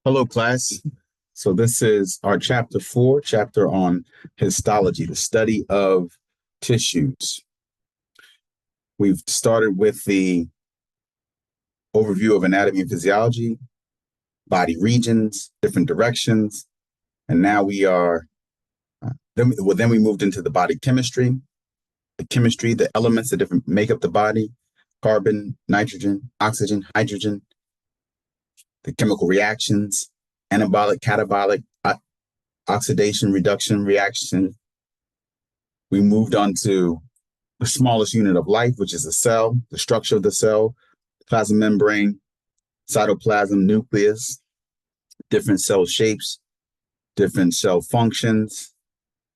Hello, class. So this is our chapter 4, chapter on histology, the study of tissues. We've started with the overview of anatomy and physiology, body regions, different directions, and now we are, then we moved into the body chemistry, the elements that different make up the body, carbon, nitrogen, oxygen, hydrogen, the chemical reactions, anabolic, catabolic, oxidation, reduction reaction. We moved on to the smallest unit of life, which is a cell, the structure of the cell, plasma membrane, cytoplasm, nucleus, different cell shapes, different cell functions,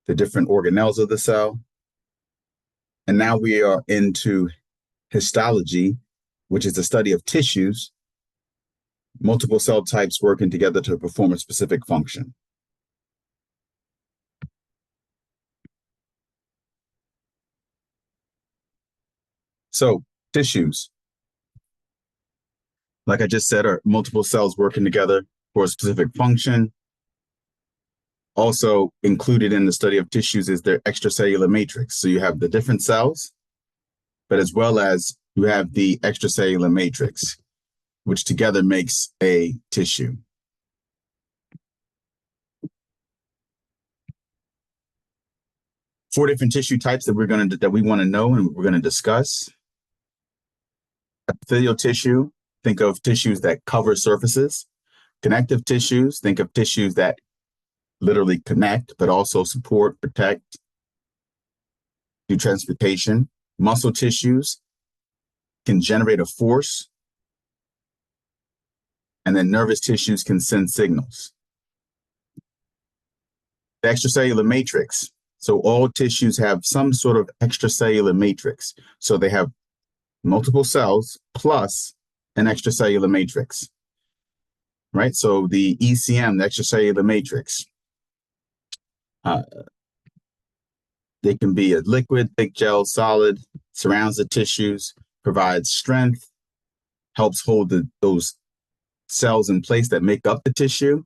the different organelles of the cell. And now we are into histology, which is the study of tissues, multiple cell types working together to perform a specific function. So tissues, like I just said, are multiple cells working together for a specific function. Also included in the study of tissues is their extracellular matrix. So you have the different cells, but as well as you have the extracellular matrix, which together makes a tissue. Four different tissue types that we want to know and we're going to discuss. Epithelial tissue, think of tissues that cover surfaces. Connective tissues, think of tissues that literally connect, but also support, protect, do transportation. Muscle tissues can generate a force, and then nervous tissues can send signals. The extracellular matrix. So all tissues have some sort of extracellular matrix. So they have multiple cells plus an extracellular matrix, right? So the ECM, the extracellular matrix, they can be a liquid, thick gel, solid, surrounds the tissues, provides strength, helps hold those cells in place that make up the tissue,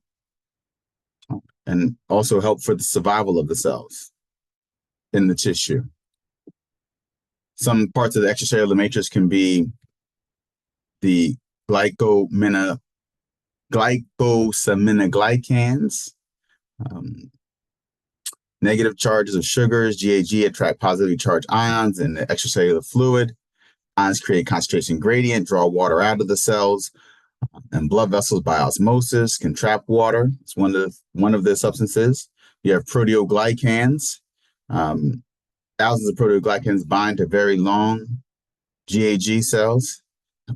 and also help for the survival of the cells in the tissue. Some parts of the extracellular matrix can be the glycosaminoglycans, negative charges of sugars, GAG, attract positively charged ions in the extracellular fluid. Ions create concentration gradient, draw water out of the cells, and blood vessels by osmosis can trap water. It's one of the substances. You have proteoglycans. Thousands of proteoglycans bind to very long GAG cells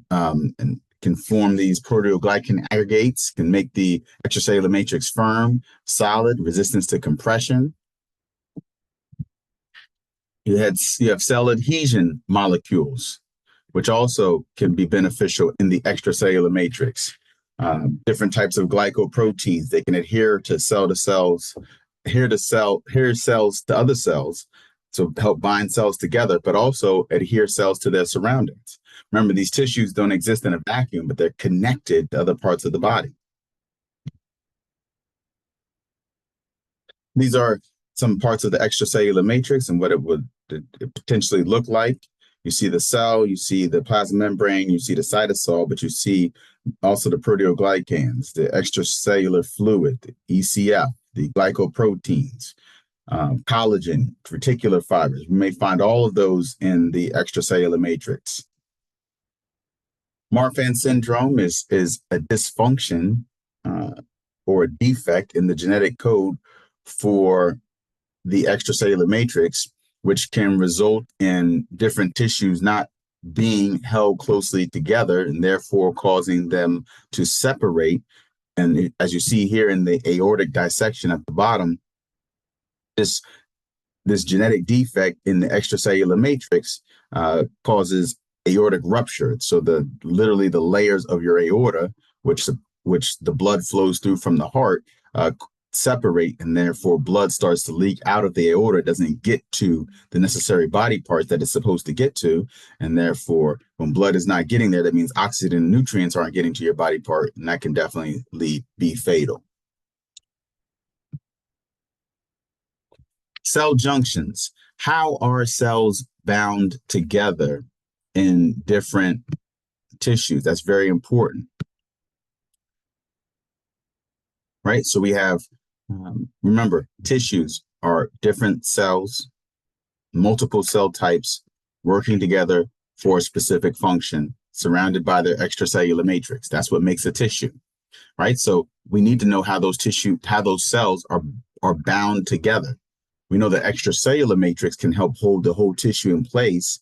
and can form these proteoglycan aggregates, can make the extracellular matrix firm, solid, resistance to compression. You have cell adhesion molecules, which also can be beneficial in the extracellular matrix. Different types of glycoproteins, they can adhere to cells to other cells to help bind cells together, but also adhere cells to their surroundings. Remember, these tissues don't exist in a vacuum, but they're connected to other parts of the body. These are some parts of the extracellular matrix and what it would potentially look like. You see the cell, you see the plasma membrane, you see the cytosol, but you see also the proteoglycans, the extracellular fluid, the ECF, the glycoproteins, collagen, reticular fibers. We may find all of those in the extracellular matrix. Marfan syndrome is a dysfunction or a defect in the genetic code for the extracellular matrix, which can result in different tissues not being held closely together and therefore causing them to separate. And as you see here in the aortic dissection at the bottom, this genetic defect in the extracellular matrix causes aortic rupture. So literally the layers of your aorta, which the blood flows through from the heart, separate, and therefore blood starts to leak out of the aorta. It doesn't get to the necessary body parts that it's supposed to get to, and therefore when blood is not getting there, that means oxygen and nutrients aren't getting to your body part, and that can definitely be fatal. Cell junctions. How are cells bound together in different tissues? That's very important, right? So we have, remember, tissues are different cells, multiple cell types working together for a specific function, surrounded by their extracellular matrix. That's what makes a tissue, right? So we need to know how those cells are bound together. We know the extracellular matrix can help hold the whole tissue in place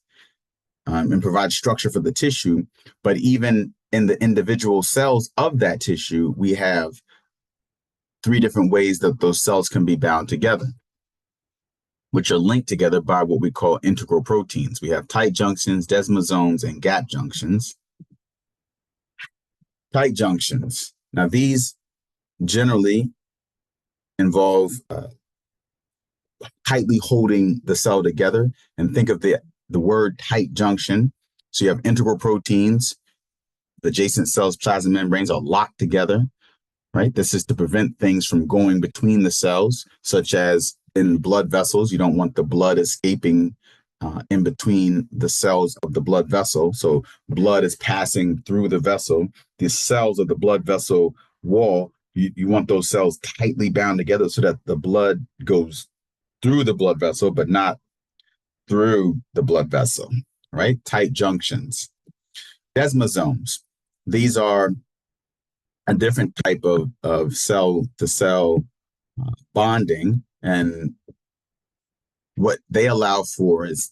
and provide structure for the tissue. But even in the individual cells of that tissue, we have 3 different ways that those cells can be bound together, which are linked together by what we call integral proteins. We have tight junctions, desmosomes, and gap junctions. Tight junctions. Now, these generally involve tightly holding the cell together. And think of the word tight junction. So you have integral proteins. The adjacent cells, plasma membranes are locked together, right? This is to prevent things from going between the cells, such as in blood vessels. You don't want the blood escaping in between the cells of the blood vessel. So blood is passing through the vessel. The cells of the blood vessel wall, you want those cells tightly bound together so that the blood goes through the blood vessel, but not through the blood vessel, right? Tight junctions. Desmosomes. These are a different type of cell-to-cell bonding, and what they allow for is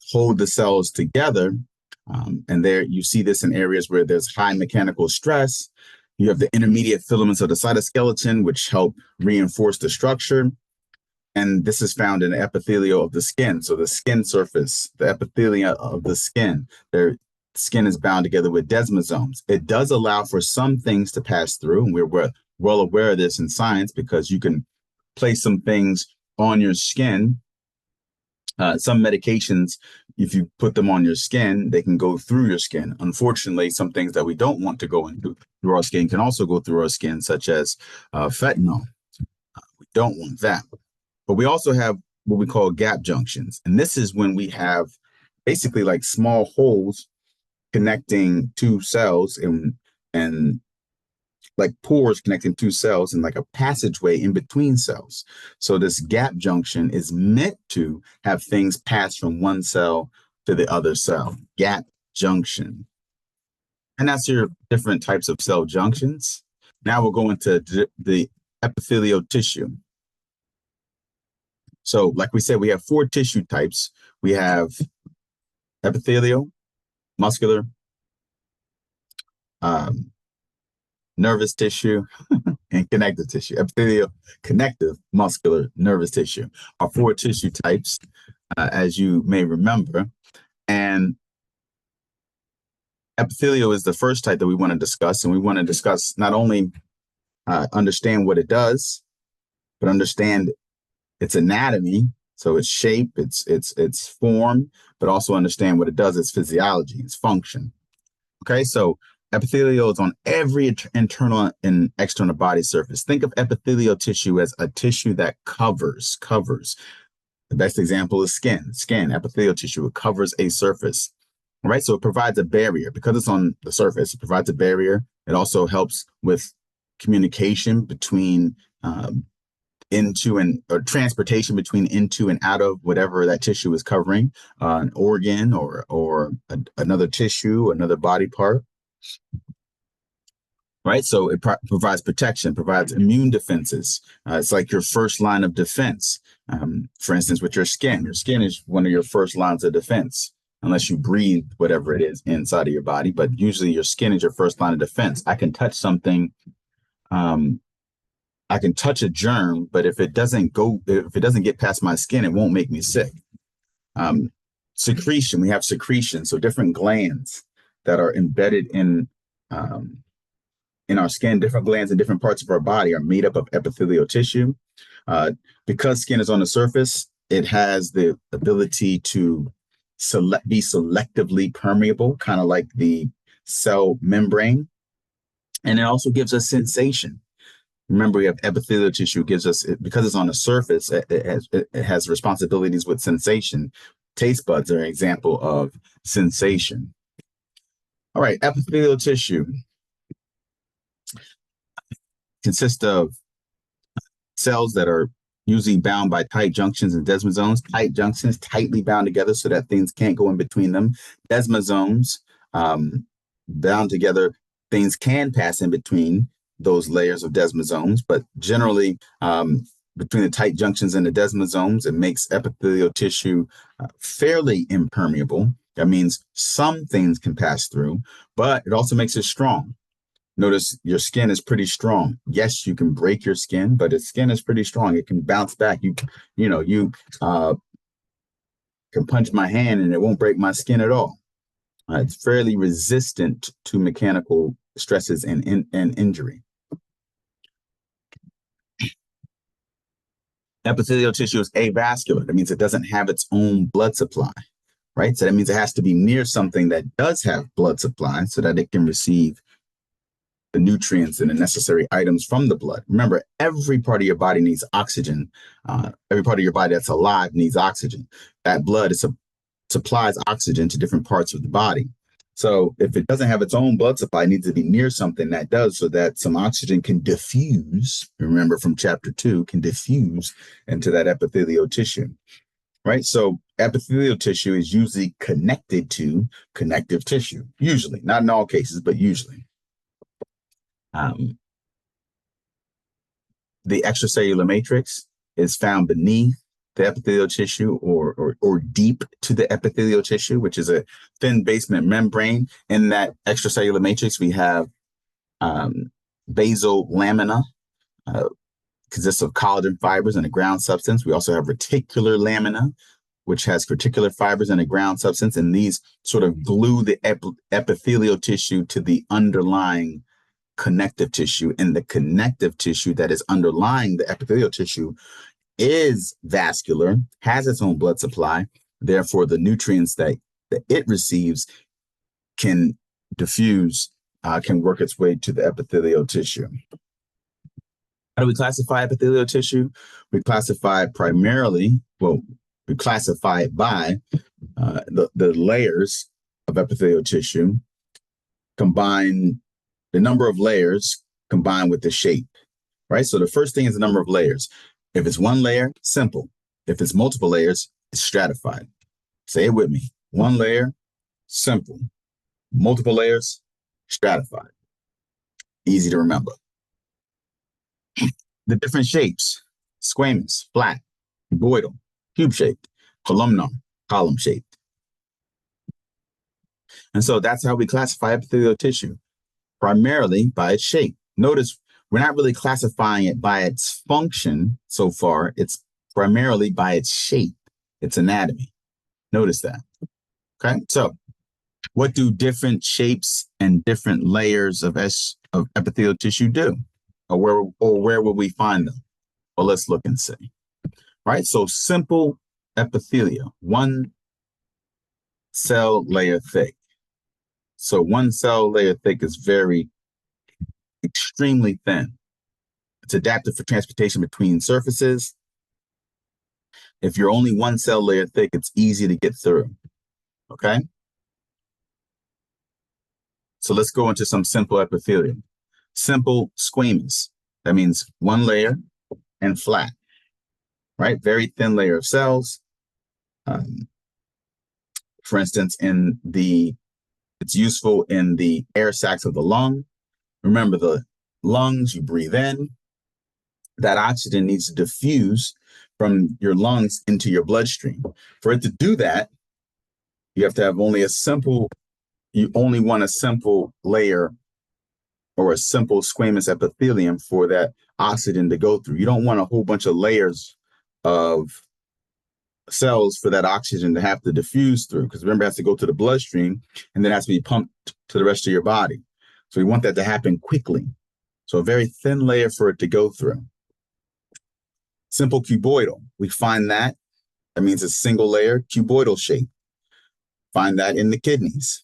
hold the cells together. And there you see this in areas where there's high mechanical stress. You have the intermediate filaments of the cytoskeleton, which help reinforce the structure. And this is found in the epithelial of the skin. So the skin surface, the epithelium of the skin, their skin is bound together with desmosomes. It does allow for some things to pass through, and we're well aware of this in science because you can place some things on your skin. Some medications, if you put them on your skin, they can go through your skin. Unfortunately, some things that we don't want to go through our skin can also go through our skin, such as fentanyl. We don't want that. But we also have what we call gap junctions. And this is when we have basically like small holes connecting 2 cells and like pores connecting 2 cells and like a passageway in between cells. So this gap junction is meant to have things pass from one cell to the other cell. Gap junction. And that's your different types of cell junctions. Now we'll go into the epithelial tissue. So like we said, we have 4 tissue types. We have epithelial, muscular, nervous tissue, and connective tissue. Epithelial, connective, muscular, nervous tissue are 4 tissue types, as you may remember. And epithelial is the first type that we want to discuss. And we want to discuss not only understand what it does, but understand its anatomy, so its shape, its form, but also understand what it does, its physiology, its function. Okay, so epithelial is on every internal and external body surface. Think of epithelial tissue as a tissue that covers. The best example is skin. Epithelial tissue, it covers a surface. All right, so it provides a barrier. Because it's on the surface, it provides a barrier. It also helps with communication between transportation between into and out of whatever that tissue is covering, an organ or another tissue, another body part. Right, so it provides protection, provides immune defenses. It's like your first line of defense. For instance, with your skin is one of your first lines of defense, unless you breathe whatever it is inside of your body. But usually your skin is your first line of defense. I can touch something. I can touch a germ, but if it doesn't get past my skin, it won't make me sick. Secretion, we have secretion, so different glands that are embedded in in our skin, different glands in different parts of our body are made up of epithelial tissue. Because skin is on the surface, it has the ability to be selectively permeable, kind of like the cell membrane. And it also gives us sensation. Remember, we have epithelial tissue gives us, because it's on the surface, it has responsibilities with sensation. Taste buds are an example of sensation. All right, epithelial tissue consists of cells that are usually bound by tight junctions and desmosomes. Tight junctions, tightly bound together so that things can't go in between them. Desmosomes, bound together, things can pass in between those layers of desmosomes, but generally between the tight junctions and the desmosomes, it makes epithelial tissue fairly impermeable. That means some things can pass through, but it also makes it strong. Notice your skin is pretty strong. Yes, you can break your skin, but its skin is pretty strong. It can bounce back. You can punch my hand and it won't break my skin at all. It's fairly resistant to mechanical stresses and injury. Epithelial tissue is avascular. That means it doesn't have its own blood supply, right? So that means it has to be near something that does have blood supply so that it can receive the nutrients and the necessary items from the blood. Remember, every part of your body needs oxygen. Every part of your body that's alive needs oxygen. That blood supplies oxygen to different parts of the body. So if it doesn't have its own blood supply, it needs to be near something that does, so that some oxygen can diffuse. Remember from chapter 2, can diffuse into that epithelial tissue, right? So epithelial tissue is usually connected to connective tissue, usually, not in all cases, but usually. The extracellular matrix is found beneath the epithelial tissue or deep to the epithelial tissue, which is a thin basement membrane. In that extracellular matrix, we have basal lamina, consists of collagen fibers and a ground substance. We also have reticular lamina, which has reticular fibers and a ground substance, and these sort of glue the epithelial tissue to the underlying connective tissue. And the connective tissue that is underlying the epithelial tissue is vascular, has its own blood supply. Therefore, the nutrients that it receives can diffuse, can work its way to the epithelial tissue. How do we classify epithelial tissue? We classify it primarily, we classify it by the layers of epithelial tissue, combine the number of layers combined with the shape, right? So the first thing is the number of layers. If it's one layer, simple. If it's multiple layers, it's stratified. Say it with me. One layer, simple. Multiple layers, stratified. Easy to remember. The different shapes: squamous, flat, cuboidal, cube-shaped, columnar, column-shaped. And so that's how we classify epithelial tissue, primarily by its shape. Notice we're not really classifying it by its function so far. It's primarily by its shape, its anatomy. Notice that. Okay, so what do different shapes and different layers of epithelial tissue do? Or where will we find them? Well, let's look and see. Right, so simple epithelium, one cell layer thick. So one cell layer thick is extremely thin. It's adapted for transportation between surfaces. If you're only one cell layer thick, it's easy to get through. Okay? So let's go into some simple epithelium. Simple squamous. That means one layer and flat. Right? Very thin layer of cells. For instance, it's useful in the air sacs of the lung. Remember, the lungs, you breathe in. That oxygen needs to diffuse from your lungs into your bloodstream. For it to do that, you have to have you only want a simple layer or a simple squamous epithelium for that oxygen to go through. You don't want a whole bunch of layers of cells for that oxygen to have to diffuse through, because remember, it has to go to the bloodstream and then it has to be pumped to the rest of your body. So we want that to happen quickly. So a very thin layer for it to go through. Simple cuboidal, we find that. That means a single layer cuboidal shape. Find that in the kidneys.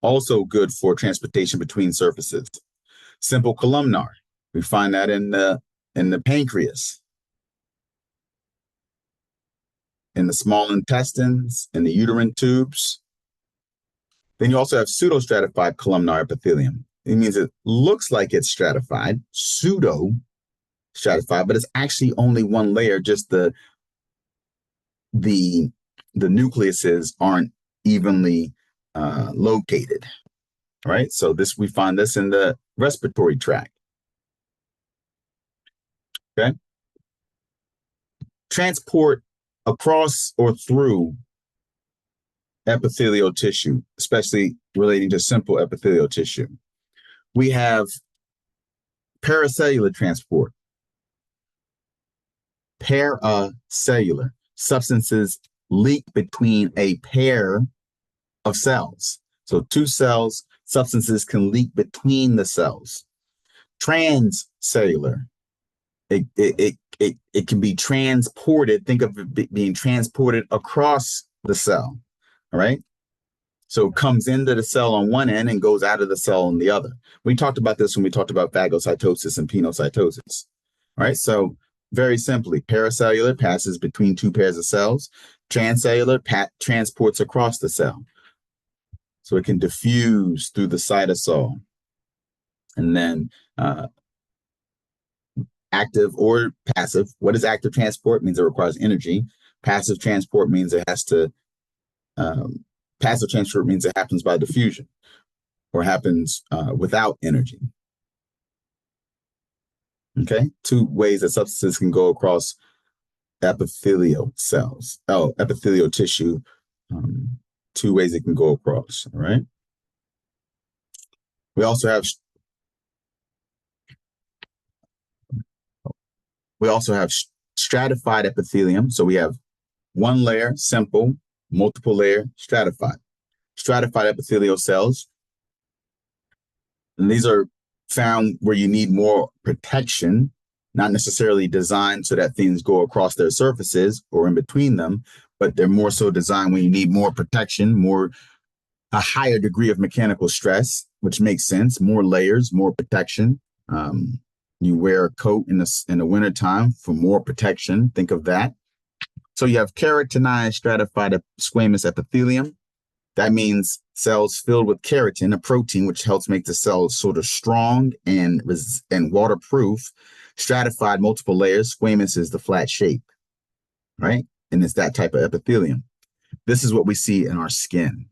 Also good for transportation between surfaces. Simple columnar, we find that in the pancreas, in the small intestines, in the uterine tubes. Then you also have pseudostratified columnar epithelium. It means it looks like it's stratified, pseudo stratified, but it's actually only one layer. Just the nucleuses aren't evenly located. All right, so we find this in the respiratory tract. Okay, transport across or through epithelial tissue, especially relating to simple epithelial tissue. We have paracellular transport. Paracellular substances leak between a pair of cells. So two cells, substances can leak between the cells. Transcellular, it can be transported. Think of it being transported across the cell. All right. So it comes into the cell on one end and goes out of the cell on the other. We talked about this when we talked about phagocytosis and pinocytosis. All right. So very simply, paracellular passes between two pairs of cells. Transcellular transports across the cell. So it can diffuse through the cytosol. And then active or passive. What is active transport? It means it requires energy. Passive transport means it has to, passive transport means it happens by diffusion or happens without energy. Okay, two ways that substances can go across epithelial cells. Oh, epithelial tissue. Two ways it can go across. All right. We also have stratified epithelium. So we have one layer, simple, multiple layer, stratified. Stratified epithelial cells. And these are found where you need more protection, not necessarily designed so that things go across their surfaces or in between them, but they're more so designed when you need more protection, a higher degree of mechanical stress, which makes sense, more layers, more protection. You wear a coat in the wintertime for more protection. Think of that. So you have keratinized stratified squamous epithelium. That means cells filled with keratin, a protein which helps make the cells sort of strong and waterproof. Stratified, multiple layers. Squamous is the flat shape, right? And it's that type of epithelium. This is what we see in our skin,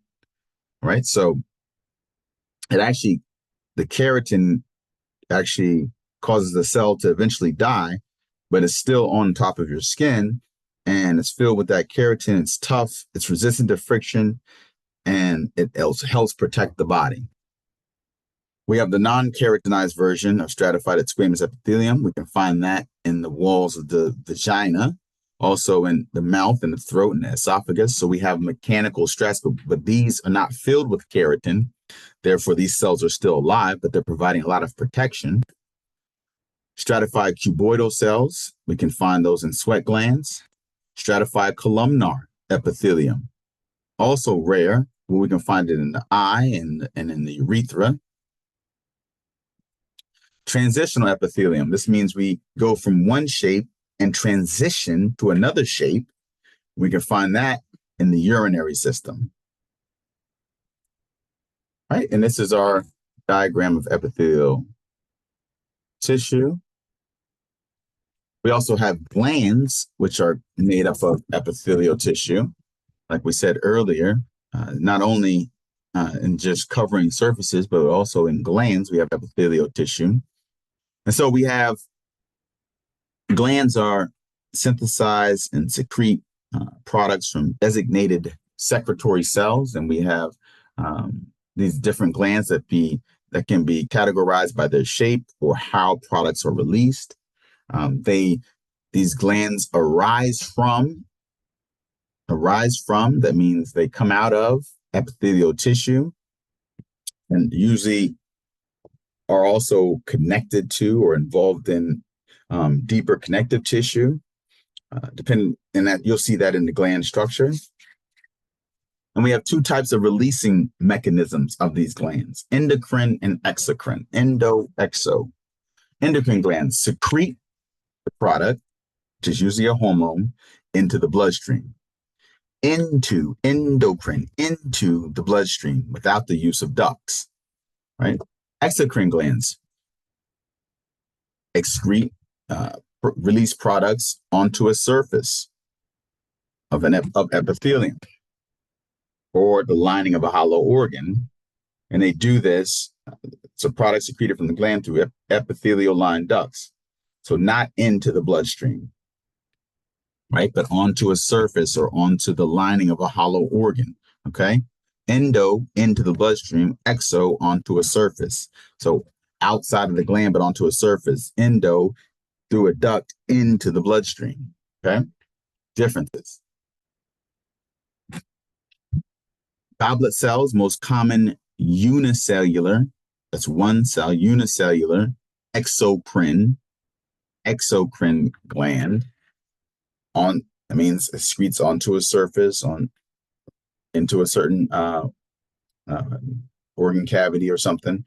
right? So the keratin actually causes the cell to eventually die, but it's still on top of your skin and it's filled with that keratin. It's tough, it's resistant to friction, and it also helps protect the body. We have the non-keratinized version of stratified squamous epithelium. We can find that in the walls of the vagina, also in the mouth and the throat and the esophagus. So we have mechanical stress, but these are not filled with keratin. Therefore, these cells are still alive, but they're providing a lot of protection. Stratified cuboidal cells, we can find those in sweat glands. Stratified columnar epithelium, also rare, but we can find it in the eye and in the urethra. Transitional epithelium, this means we go from one shape and transition to another shape. We can find that in the urinary system. Right, and this is our diagram of epithelial tissue. We also have glands, which are made up of epithelial tissue. Like we said earlier, not only in just covering surfaces, but also in glands, we have epithelial tissue. And so we have glands are synthesize and secrete products from designated secretory cells. And we have these different glands that can be categorized by their shape or how products are released. These glands arise from, that means they come out of epithelial tissue. And usually are also connected to or involved in deeper connective tissue. And that you'll see that in the gland structure. And we have two types of releasing mechanisms of these glands, endocrine and exocrine, exo. Endocrine glands secrete the product, which is usually a hormone, into the bloodstream, into the bloodstream without the use of ducts, right? Exocrine glands excrete, release products onto a surface of epithelium or the lining of a hollow organ. And they do this, so products secreted from the gland through epithelial lined ducts. So not into the bloodstream, right? But onto a surface or onto the lining of a hollow organ, okay? Endo into the bloodstream, exo onto a surface. So outside of the gland, but onto a surface. Endo through a duct into the bloodstream, okay? Differences. Goblet cells, most common unicellular, that's one cell, unicellular, exocrine gland. That means it secretes onto a surface, into a certain organ cavity or something.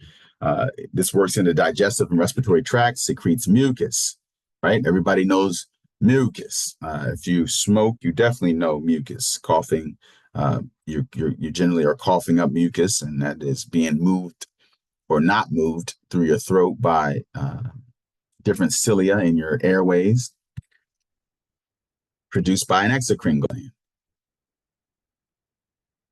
This works in the digestive and respiratory tract, secretes mucus, right? Everybody knows mucus. If you smoke, you definitely know mucus. Coughing, you generally are coughing up mucus, and that is being moved or not moved through your throat by different cilia in your airways, produced by an exocrine gland.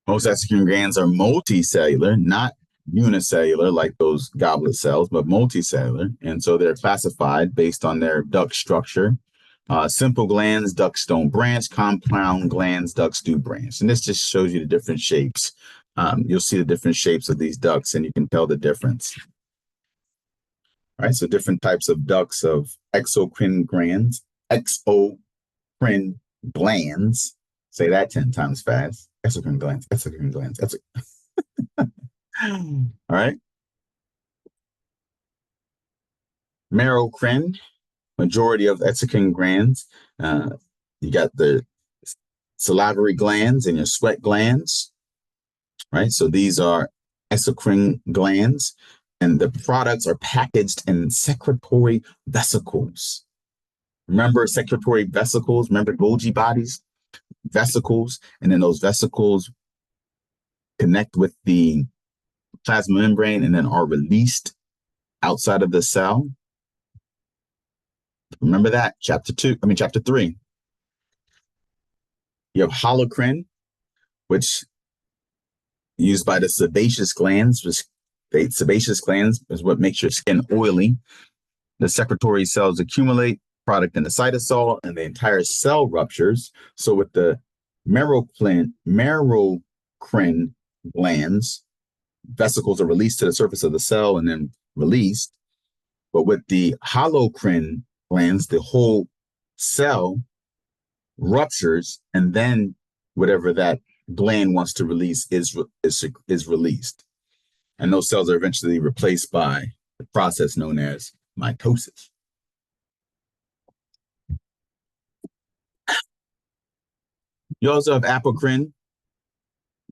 Most exocrine glands are multicellular, not unicellular like those goblet cells, but multicellular. And so they're classified based on their duct structure. Simple glands, ducts don't branch. Compound glands, ducts do branch. And this just shows you the different shapes. You'll see the different shapes of these ducts, and you can tell the difference. All right, so different types of ducts of exocrine glands, exocrine glands. Say that 10 times fast. Exocrine glands, exocrine glands, All right. Merocrine, majority of exocrine glands. You got the salivary glands and your sweat glands, right? So these are exocrine glands, and the products are packaged in secretory vesicles. Remember secretory vesicles? Remember Golgi bodies? Vesicles, and then those vesicles connect with the plasma membrane and then are released outside of the cell. Remember that, chapter 3. You have holocrine, which used by the sebaceous glands. The sebaceous glands is what makes your skin oily. The secretory cells accumulate product in the cytosol, and the entire cell ruptures. So with the merocrine glands, vesicles are released to the surface of the cell and then released. But with the holocrine glands, the whole cell ruptures, and then whatever that gland wants to release is released. And those cells are eventually replaced by the process known as mitosis. You also have apocrine.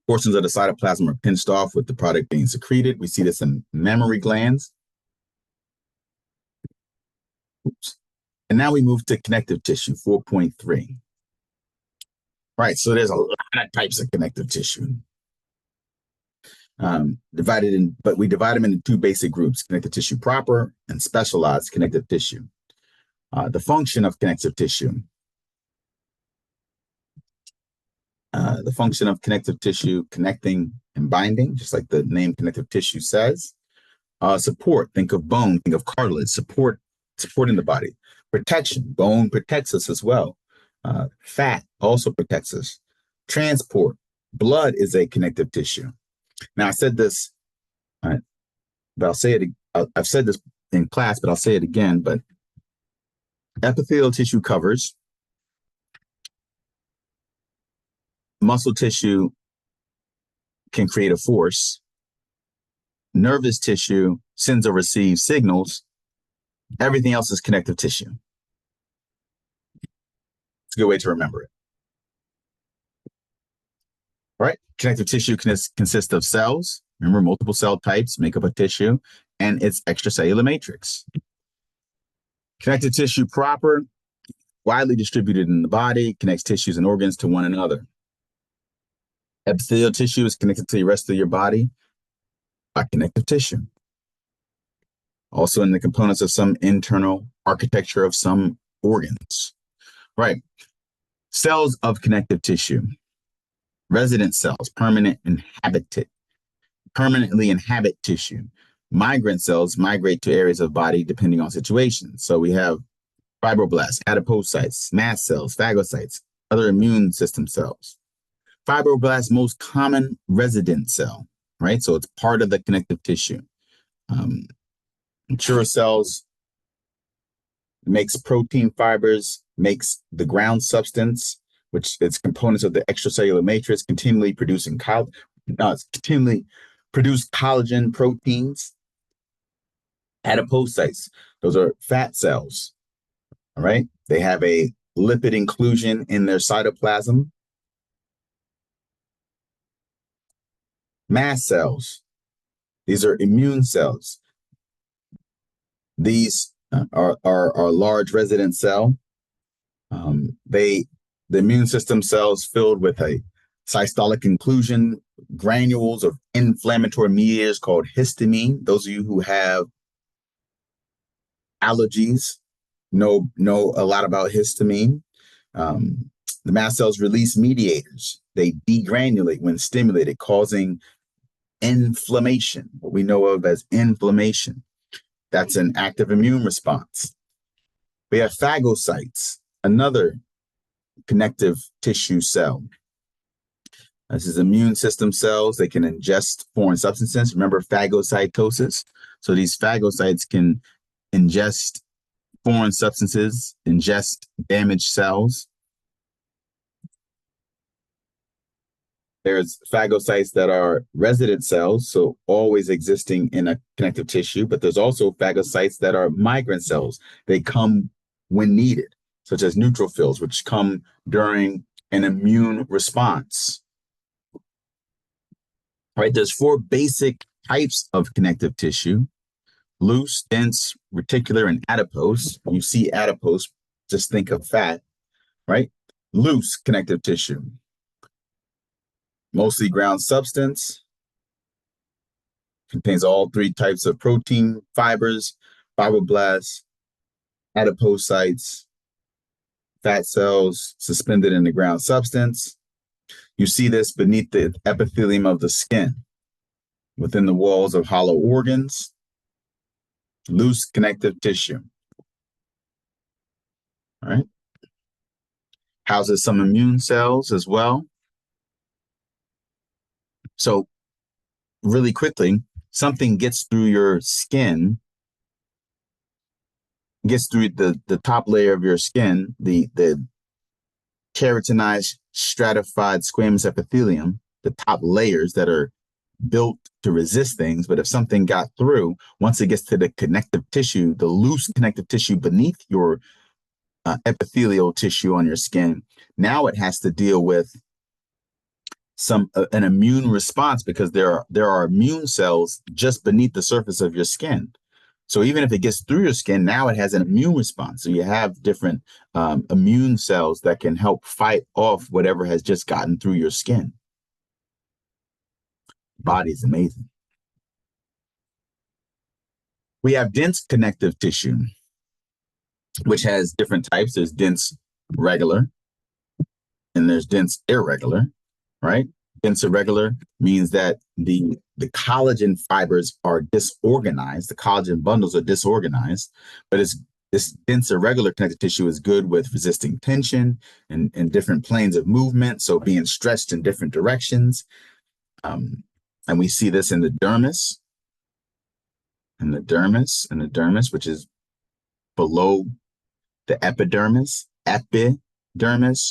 Portions of the cytoplasm are pinched off with the product being secreted. We see this in mammary glands. Oops. And now we move to connective tissue, 4.3. Right, so there's a lot of types of connective tissue. But we divide them into two basic groups, connective tissue proper and specialized connective tissue. The function of connective tissue. The function of connective tissue, connecting and binding, just like the name connective tissue says. Support, think of bone, think of cartilage, supporting the body. Protection, bone protects us as well. Fat also protects us. Transport, blood is a connective tissue. Now I said this, but I'll say it. I've said this in class, but I'll say it again. But epithelial tissue covers. Muscle tissue can create a force. nervous tissue sends or receives signals. Everything else is connective tissue. It's a good way to remember it. All right. Connective tissue consists of cells. Remember, multiple cell types make up a tissue, and its extracellular matrix. Connective tissue proper, widely distributed in the body, connects tissues and organs to one another. Epithelial tissue is connected to the rest of your body by connective tissue. Also in the components of some internal architecture of some organs. Right. Cells of connective tissue. Resident cells, permanently inhabit tissue. Migrant cells migrate to areas of body depending on situations. So we have fibroblasts, adipocytes, mast cells, phagocytes, other immune system cells. Fibroblast, most common resident cell, right? So it's part of the connective tissue. Mature cells makes protein fibers, makes the ground substance, which is components of the extracellular matrix, continually produce collagen proteins. Adipocytes, those are fat cells, all right? They have a lipid inclusion in their cytoplasm. Mast cells, these are immune cells. These are large resident cell. The immune system cells filled with a systolic inclusion, granules of inflammatory mediators called histamine. Those of you who have allergies know a lot about histamine. The mast cells release mediators. They degranulate when stimulated, causing inflammation, what we know of as inflammation. That's an active immune response. We have phagocytes, another connective tissue cell. This is immune system cells. They can ingest foreign substances. Remember phagocytosis? So these phagocytes can ingest foreign substances, ingest damaged cells. There's phagocytes that are resident cells, so always existing in a connective tissue, but there's also phagocytes that are migrant cells. They come when needed, such as neutrophils, which come during an immune response. All right, there's 4 basic types of connective tissue: loose, dense, reticular, and adipose. When you see adipose, just think of fat, right? Loose connective tissue. Mostly ground substance, contains all 3 types of protein fibers, fibroblasts, adipocytes, fat cells suspended in the ground substance. You see this beneath the epithelium of the skin, within the walls of hollow organs, loose connective tissue. All right. Houses some immune cells as well. So really quickly, something gets through your skin, gets through the top layer of your skin, the keratinized stratified squamous epithelium, the top layers that are built to resist things. But if something got through, once it gets to the connective tissue, the loose connective tissue beneath your epithelial tissue on your skin, now it has to deal with an immune response, because there are immune cells just beneath the surface of your skin. So even if it gets through your skin, now it has an immune response. So you have different immune cells that can help fight off whatever has just gotten through your skin. Body is amazing. We have dense connective tissue, which has different types. There's dense regular, and there's dense irregular, right? Dense irregular means that the collagen fibers are disorganized. The collagen bundles are disorganized, but this dense irregular connective tissue is good with resisting tension and different planes of movement, so being stretched in different directions. And we see this in the dermis, which is below the epidermis, dermis,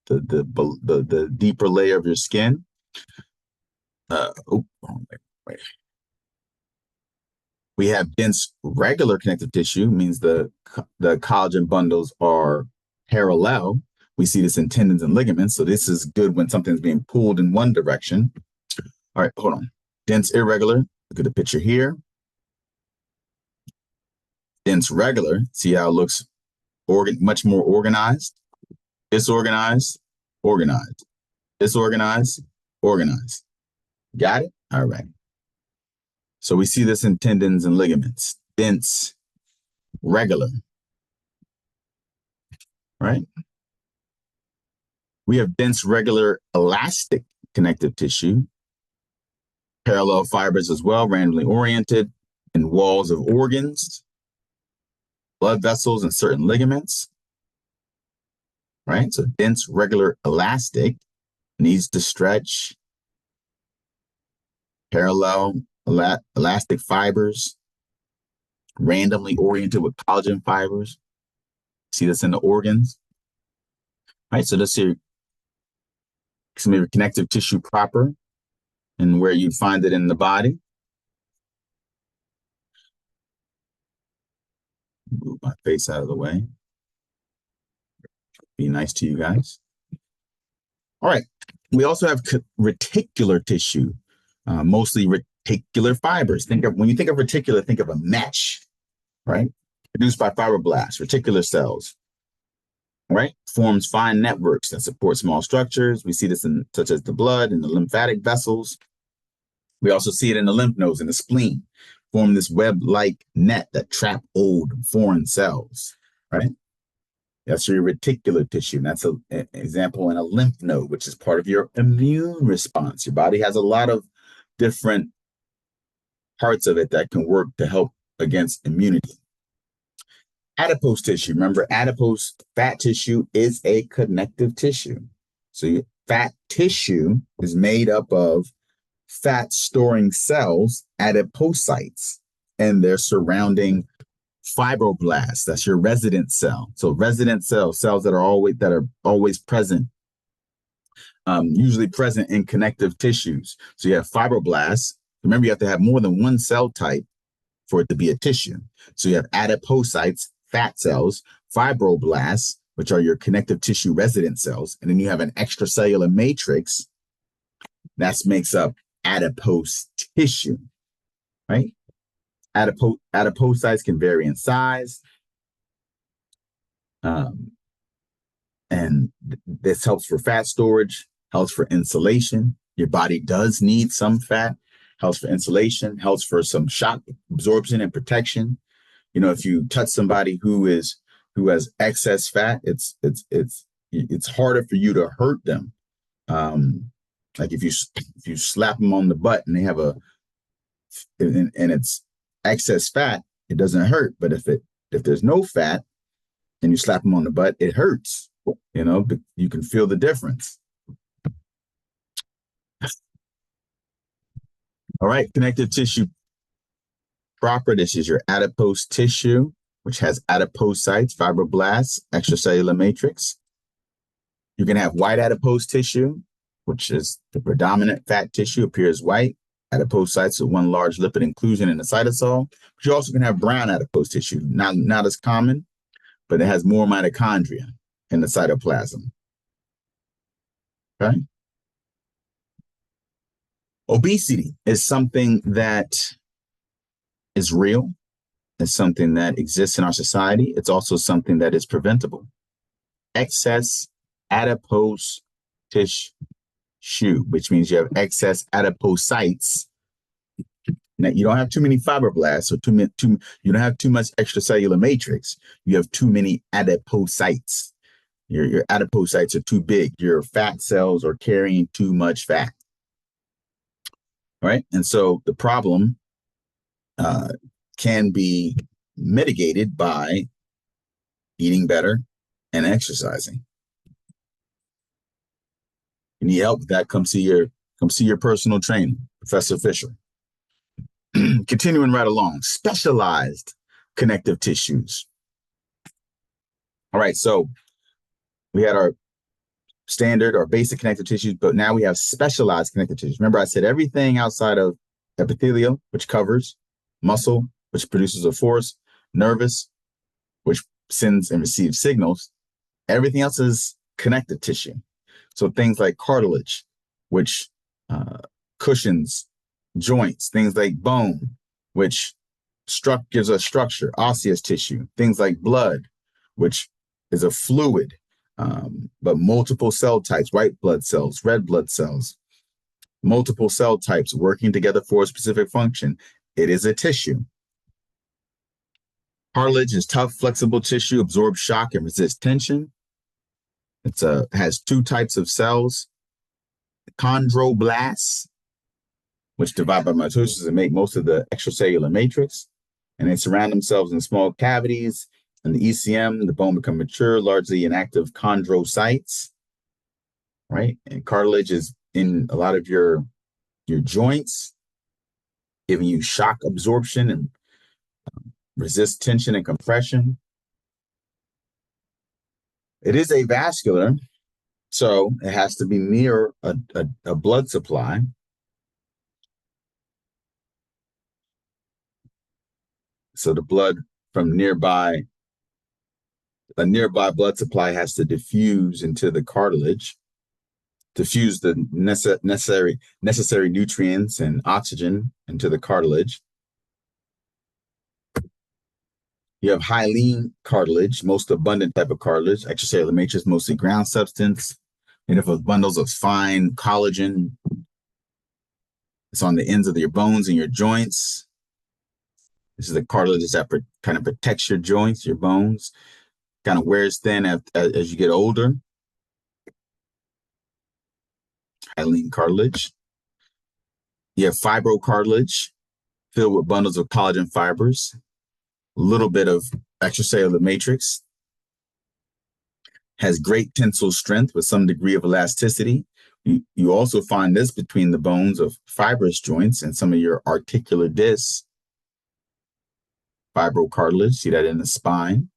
the deeper layer of your skin. Wait. We have dense regular connective tissue, means the collagen bundles are parallel. We see this in tendons and ligaments. So this is good when something's being pulled in one direction. All right, hold on. Dense irregular, look at the picture here. Dense regular, see how it looks much more organized. Disorganized, organized. Disorganized, organized. Got it? All right. So we see this in tendons and ligaments. Dense, regular. Right? We have dense, regular, elastic connective tissue. Parallel fibers as well, randomly oriented, in walls of organs, blood vessels, and certain ligaments. Right? So dense, regular, elastic needs to stretch. Parallel, elastic fibers, randomly oriented with collagen fibers. See this in the organs. Right? So this here, some of your connective tissue proper and where you'd find it in the body. Move my face out of the way. Be nice to you guys. All right. We also have reticular tissue, mostly reticular fibers. When you think of reticular, think of a mesh, right? Produced by fibroblasts, reticular cells, right? Forms fine networks that support small structures. We see this in such as the blood and the lymphatic vessels. We also see it in the lymph nodes and the spleen, form this web-like net that trap old foreign cells, right? That's your reticular tissue. And that's an example in a lymph node, which is part of your immune response. Your body has a lot of different parts of it that can work to help against immunity. Adipose tissue. Remember, adipose fat tissue is a connective tissue. So fat tissue is made up of fat-storing cells, adipocytes, and their surrounding fibroblasts. That's your resident cell. So resident cells that are always present, usually present in connective tissues. So you have fibroblasts. Remember, you have to have more than one cell type for it to be a tissue. So you have adipocytes, fat cells, fibroblasts, which are your connective tissue resident cells, and then you have an extracellular matrix that makes up adipose tissue, right? Adipocytes can vary in size, and this helps for fat storage, helps for insulation. Your body does need some fat, helps for insulation, helps for some shock absorption and protection. You know, if you touch somebody who has excess fat, it's harder for you to hurt them. Like if you slap them on the butt and they have and it's excess fat, it doesn't hurt. But if there's no fat and you slap them on the butt, it hurts. You know, but you can feel the difference. All right, connective tissue proper. This is your adipose tissue, which has adipocytes, fibroblasts, extracellular matrix. You can have white adipose tissue, which is the predominant fat tissue, appears white. Adipocytes are one large lipid inclusion in the cytosol. But you also can have brown adipose tissue, not as common, but it has more mitochondria in the cytoplasm. Okay. Obesity is something that is real. It's something that exists in our society. It's also something that is preventable. Excess adipose tissue, which means you have excess adipocytes. Now, you don't have too many fibroblasts, or you don't have too much extracellular matrix. You have too many adipocytes. Your adipocytes are too big. Your fat cells are carrying too much fat. All right. And so the problem can be mitigated by eating better and exercising. You need help with that, come see your personal trainer, Professor Fisher. Continuing right along, specialized connective tissues. All right, so we had our standard or basic connective tissues, but now we have specialized connective tissues. Remember, I said everything outside of epithelial, which covers muscle, which produces a force, nervous, which sends and receives signals. Everything else is connective tissue. So things like cartilage, which cushions joints, things like bone, which gives us structure, osseous tissue, things like blood, which is a fluid, but multiple cell types, white blood cells, red blood cells, multiple cell types working together for a specific function. It is a tissue. Cartilage is tough, flexible tissue, absorbs shock and resists tension. It has two types of cells, chondroblasts, which divide by mitosis and make most of the extracellular matrix. And they surround themselves in small cavities. In the ECM, the bone becomes mature, largely inactive chondrocytes, right? And cartilage is in a lot of your joints, giving you shock absorption and resist tension and compression. It is avascular, so it has to be near a blood supply. So the blood from a nearby blood supply has to diffuse into the cartilage, diffuse the necessary nutrients and oxygen into the cartilage. You have hyaline cartilage, most abundant type of cartilage. Extracellular matrix, mostly ground substance, made up of bundles of fine collagen. It's on the ends of your bones and your joints. This is the cartilage that kind of protects your joints, your bones, kind of wears thin as you get older. Hyaline cartilage. You have fibrocartilage, filled with bundles of collagen fibers. A little bit of extracellular matrix, has great tensile strength with some degree of elasticity. You also find this between the bones of fibrous joints and some of your articular discs. Fibrocartilage, see that in the spine.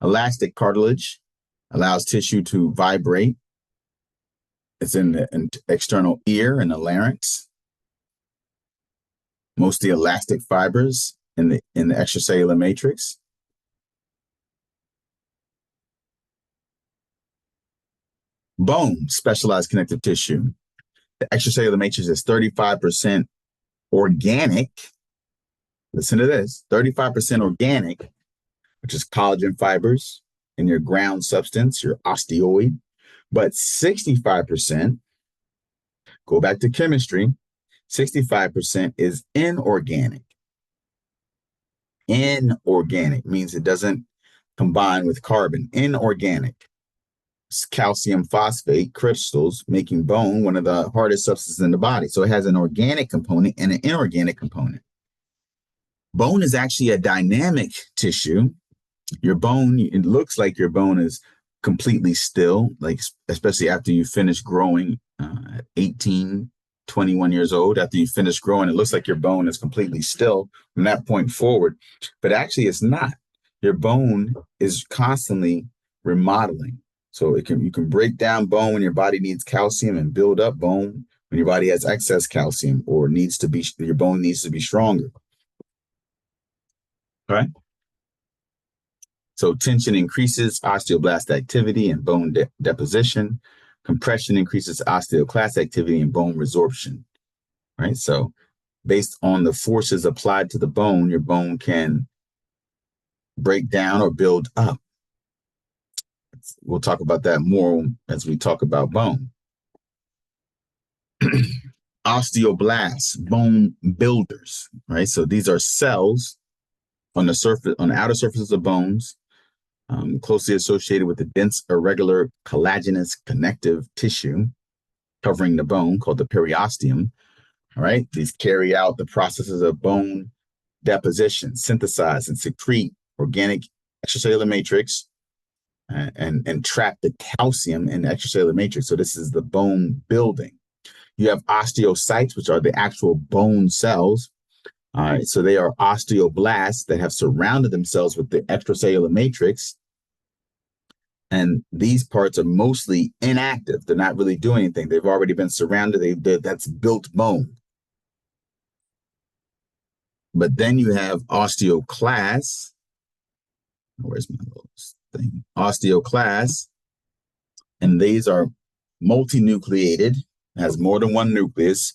Elastic cartilage allows tissue to vibrate. It's in the external ear and the larynx. Mostly elastic fibers in the extracellular matrix. Bone, specialized connective tissue. The extracellular matrix is 35% organic. Listen to this, 35% organic, which is collagen fibers in your ground substance, your osteoid. But 65%, go back to chemistry, 65% is inorganic. Inorganic means it doesn't combine with carbon. Inorganic. Calcium phosphate crystals, making bone one of the hardest substances in the body. So it has an organic component and an inorganic component. Bone is actually a dynamic tissue. Your bone, it looks like your bone is completely still, like especially after you finish growing at 18, 21 years old. After you finish growing, it looks like your bone is completely still from that point forward. But actually, it's not. Your bone is constantly remodeling. So you can break down bone when your body needs calcium and build up bone when your body has excess calcium or your bone needs to be stronger. All right. So tension increases osteoblast activity and bone deposition. Compression increases osteoclast activity and bone resorption. Right. So based on the forces applied to the bone, your bone can break down or build up. We'll talk about that more as we talk about bone. Osteoblasts, bone builders, right? So these are cells on the outer surfaces of bones, closely associated with the dense, irregular, collagenous connective tissue covering the bone called the periosteum. All right, these carry out the processes of bone deposition, synthesize and secrete organic extracellular matrix, and trap the calcium in the extracellular matrix. So this is the bone building. You have osteocytes, which are the actual bone cells. All right, so they are osteoblasts that have surrounded themselves with the extracellular matrix. And these parts are mostly inactive. They're not really doing anything. They've already been surrounded. That's built bone. But then you have osteoclast. Where's my little thing? Osteoclast, and these are multinucleated, has more than one nucleus,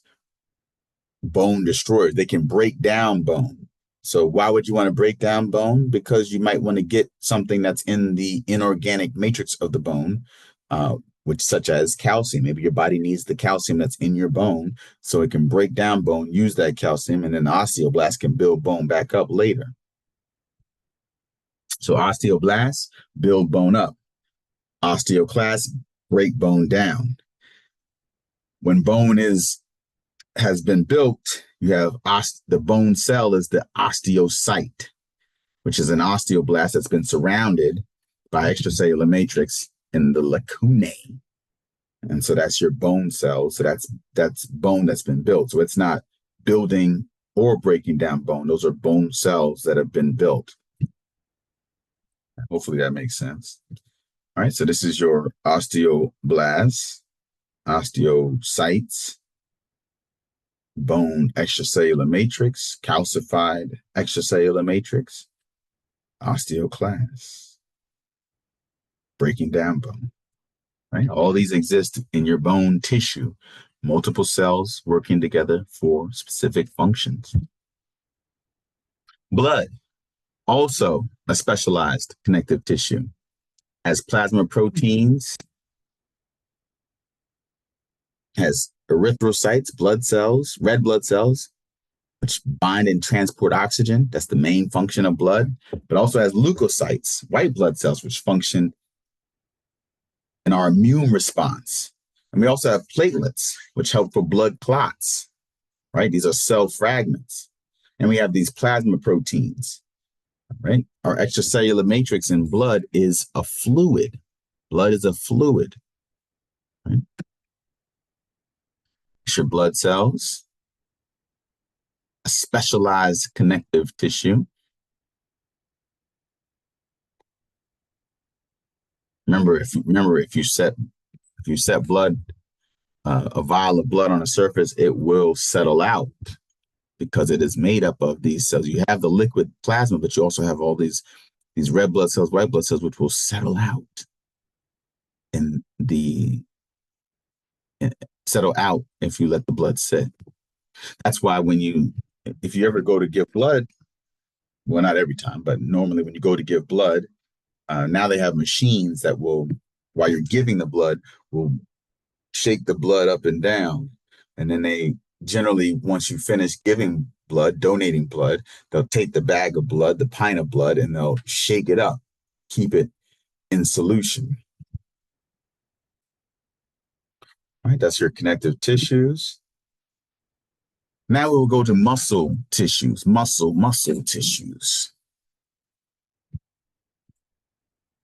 bone destroyers. They can break down bone. So why would you want to break down bone? Because you might want to get something that's in the inorganic matrix of the bone, which such as calcium. Maybe your body needs the calcium that's in your bone, so it can break down bone, use that calcium, and then the osteoblast can build bone back up later. So osteoblasts build bone up. Osteoclasts break bone down. When bone has been built, you have the bone cell is the osteocyte, which is an osteoblast that's been surrounded by extracellular matrix in the lacunae. And so that's your bone cell. So that's bone that's been built. So it's not building or breaking down bone. Those are bone cells that have been built. Hopefully that makes sense. All right, so this is your osteoblasts, osteocytes, bone extracellular matrix, calcified extracellular matrix, osteoclast, breaking down bone. Right? All these exist in your bone tissue, multiple cells working together for specific functions. Blood, also a specialized connective tissue, has plasma proteins, has erythrocytes, blood cells, red blood cells, which bind and transport oxygen. That's the main function of blood, but also has leukocytes, white blood cells, which function in our immune response. And we also have platelets, which help for blood clots, right? These are cell fragments. And we have these plasma proteins, right? Our extracellular matrix in blood is a fluid. Blood is a fluid, right? Your blood cells, a specialized connective tissue. Remember, if you set blood, a vial of blood on a surface, it will settle out because it is made up of these cells. You have the liquid plasma, but you also have all these red blood cells, white blood cells, which will settle out if you let the blood sit. That's why if you ever go to give blood, well, not every time, but normally when you go to give blood, now they have machines that will, while you're giving the blood, will shake the blood up and down. And then they generally, once you finish giving blood, donating blood, they'll take the bag of blood, the pint of blood, and they'll shake it up, keep it in solution. All right, that's your connective tissues. Now we'll go to muscle tissues, muscle tissues.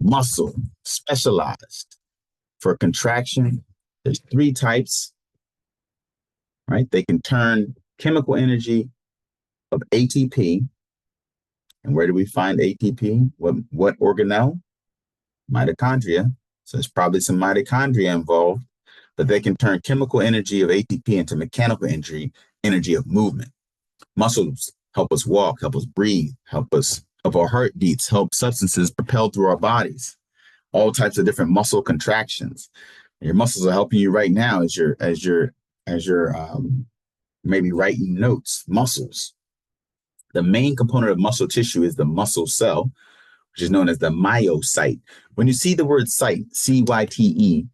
Muscle, specialized for contraction. There's 3 types, right? They can turn chemical energy of ATP. And where do we find ATP? What organelle? Mitochondria. So there's probably some mitochondria involved, but they can turn chemical energy of ATP into mechanical energy of movement. Muscles help us walk, help us breathe, help our heartbeats, help substances propel through our bodies. All types of different muscle contractions. Your muscles are helping you right now as you're maybe writing notes. Muscles. The main component of muscle tissue is the muscle cell, which is known as the myocyte. When you see the word cyte, C-Y-T-E,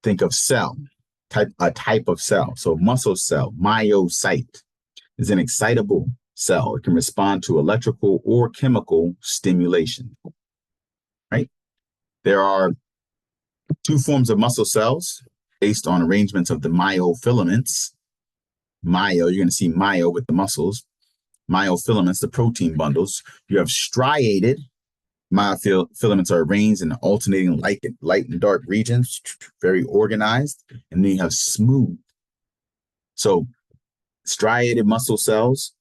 think of cell, a type of cell. So muscle cell, myocyte, is an excitable cell. It can respond to electrical or chemical stimulation, right? There are 2 forms of muscle cells based on arrangements of the myofilaments. You're going to see myo with the muscles. Myofilaments, the protein bundles. You have striated. Myofilaments are arranged in alternating light and dark regions, very organized. And then you have smooth. So striated muscle cells,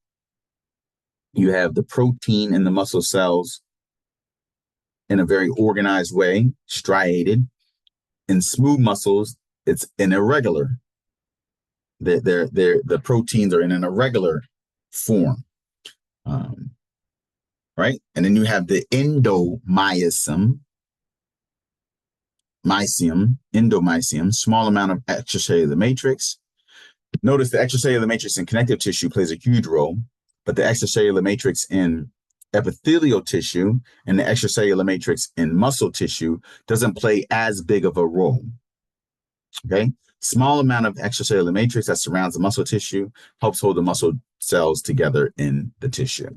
you have the protein in the muscle cells in a very organized way, striated. In smooth muscles, it's an irregular. The proteins are in an irregular form. Right? And then you have the endomysium, endomysium, small amount of extracellular matrix. Notice the extracellular matrix in connective tissue plays a huge role, but the extracellular matrix in epithelial tissue and the extracellular matrix in muscle tissue doesn't play as big of a role. Okay? Small amount of extracellular matrix that surrounds the muscle tissue helps hold the muscle cells together in the tissue.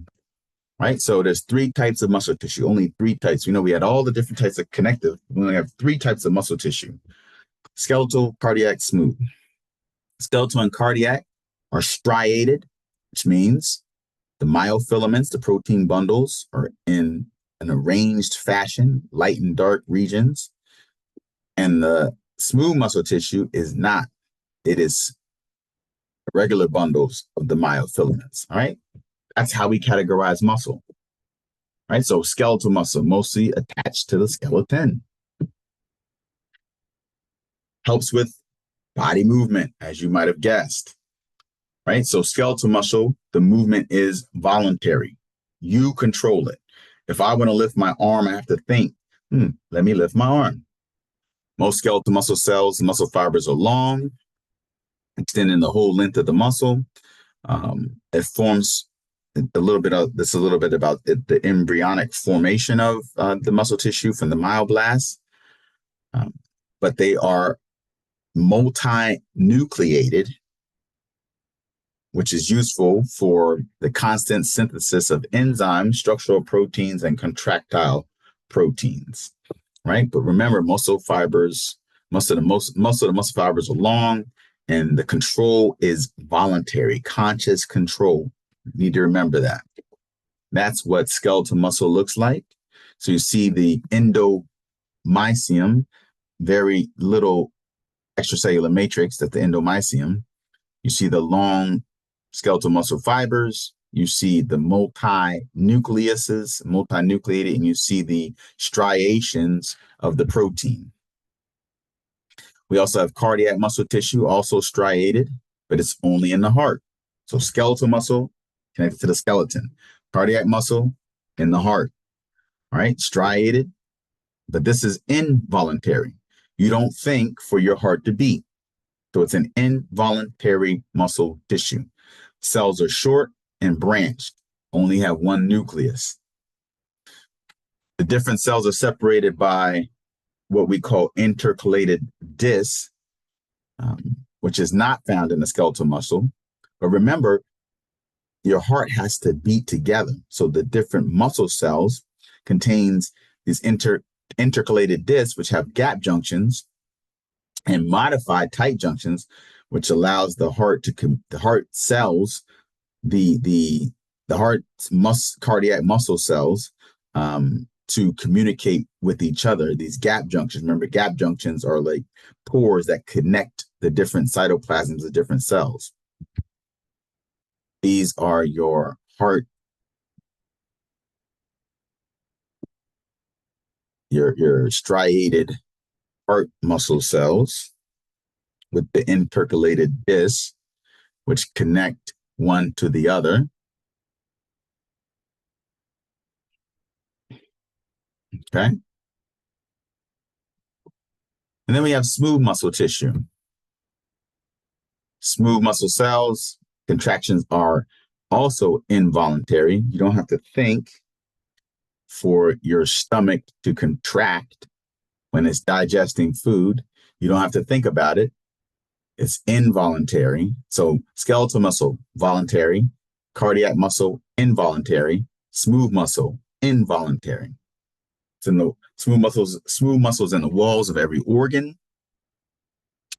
Right? So there's 3 types of muscle tissue, only 3 types. We know we had all the different types of connective. We only have 3 types of muscle tissue: skeletal, cardiac, smooth. Skeletal and cardiac are striated, which means the myofilaments, the protein bundles, are in an arranged fashion, light and dark regions. And the smooth muscle tissue is not. It is regular bundles of the myofilaments. All right? That's how we categorize muscle. Right? So skeletal muscle, mostly attached to the skeleton. Helps with body movement, as you might have guessed. Right? So skeletal muscle, the movement is voluntary. You control it. If I want to lift my arm, I have to think, let me lift my arm. Most skeletal muscle cells, muscle fibers are long, extending the whole length of the muscle. It forms a little bit about the embryonic formation of the muscle tissue from the myoblasts, but they are multinucleated, which is useful for the constant synthesis of enzymes, structural proteins, and contractile proteins. Right, but remember, most of the muscle fibers are long, and the control is voluntary, conscious control. You need to remember that. That's what skeletal muscle looks like. So you see the endomysium, very little extracellular matrix, that's the endomysium. You see the long skeletal muscle fibers. You see the multinucleated, and you see the striations of the protein. We also have cardiac muscle tissue, also striated, but it's only in the heart. So skeletal muscle connected to the skeleton. Cardiac muscle in the heart. All right, striated, but this is involuntary. You don't think for your heart to beat. So it's an involuntary muscle tissue. Cells are short and branched, only have one nucleus. The different cells are separated by what we call intercalated discs, which is not found in the skeletal muscle. But remember, your heart has to beat together. So the different muscle cells contains these intercalated discs, which have gap junctions, and modified tight junctions, which allows the heart cells, the cardiac muscle cells, to communicate with each other. These gap junctions, remember, gap junctions are like pores that connect the different cytoplasms of different cells. These are your heart, your striated heart muscle cells with the intercalated discs, which connect one to the other. Okay. And then we have smooth muscle tissue. Smooth muscle cells, contractions are also involuntary. You don't have to think for your stomach to contract when it's digesting food. You don't have to think about it. It's involuntary. So skeletal muscle, voluntary. Cardiac muscle, involuntary. Smooth muscle, involuntary. It's in the smooth muscles in the walls of every organ.